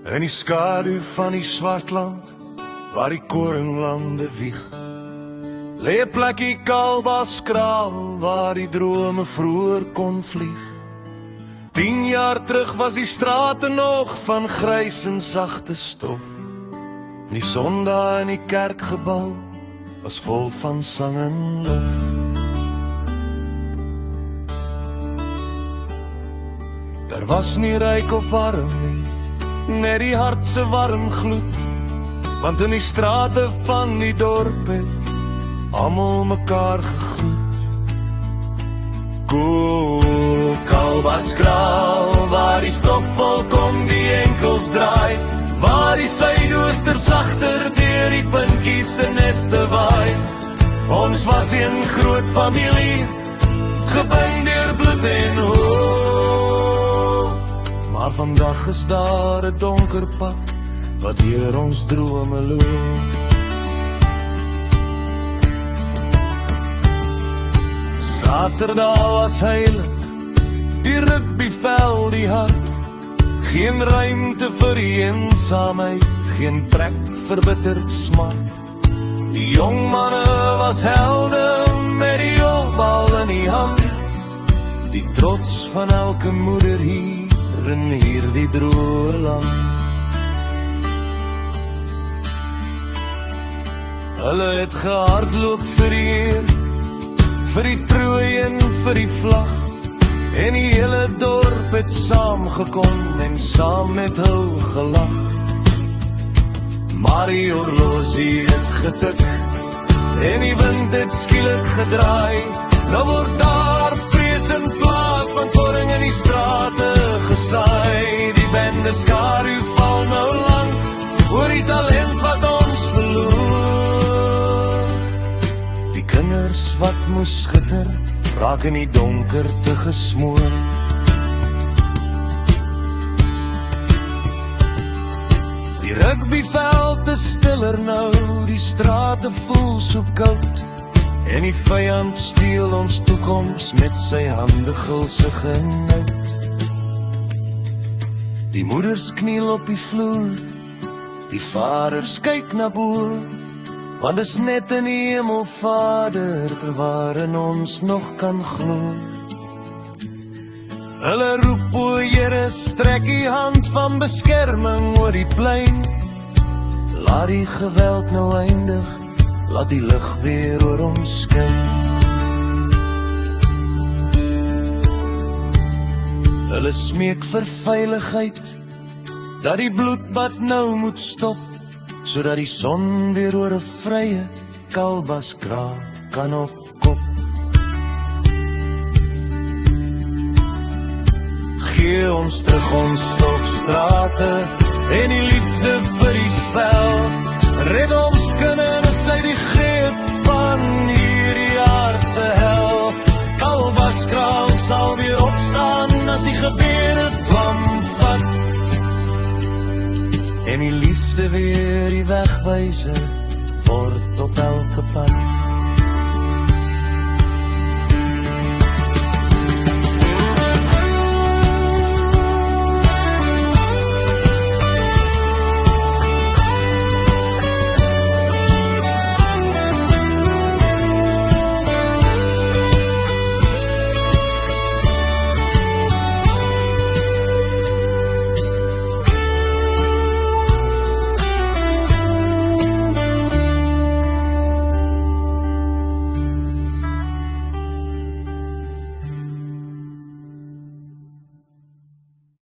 In die skadu van die Swartland, waar die koringlande wieg, lê 'n plekkie Kalbaskraal, waar die drome vroeër kon vlieg. 10 jaar terug was die strate nog van grys en sagte stof. Die son daar in die kerkgebou was vol van sang en lof. Daar was nie ryk of arm nie, net die hart se warm gloed, want in die strate van die dorp het almal mekaar gegroet. Koel Kalbaskraal, waar die stof volkom die enkels draai, waar die suidoosters agter deur die vinkies se neste waai. Ons was een groot familie, gebind deur bloed en hoop. Maar vandag is daar 'n donker pad wat deur ons drome loop. Saterdag was heilig, die rugbyvel, die hart. Geen ruimte vir eensaamheid, geen plek vir bitter smart. Die jong manne was helde met die jolbal in die hand, die trots van elke moeder hier in hierdie droë land. Hulle het gehardloop vir die Heer, vir die trooi en vir die vlag, en die hele dorp het saamgekom en saam met hul gelag. Maar die horlosie het getik en die wind het skielik gedraai. Nou word daar vrees in plaas van koring in die strate gesaai. Die bende skadu val nou lank oor die talent wat ons verloor. Die kinders wat moes skitter raak in die donker te gesmoor. Die rugbyveld is stiller nou, die strate voel so koud, en die vyand steel ons toekoms met sy hande gulsige nout. Die moeders kniel op die vloer, die vaders kyk na bo, want is net in die hemel Vader waarin ons nog kan glo. Hulle roep o Here, strek die hand van beskerming oor die plein. Laat die geweld nou eindig, laat die lig weer oor ons skyn. Hulle smeek vir veiligheid, dat die bloedbad nou moet stop, sodat die son weer oor 'n vrye Kalbaskraal kan opkop. Gee ons terug ons stofstrate en die liefde vir die spel. Red ons kinders uit die greep van hierdie aardse hel. Kalbaskraal sal weer opstaan as die gebede vlam vat, en die liefde weer die wegwyser word op elke pad.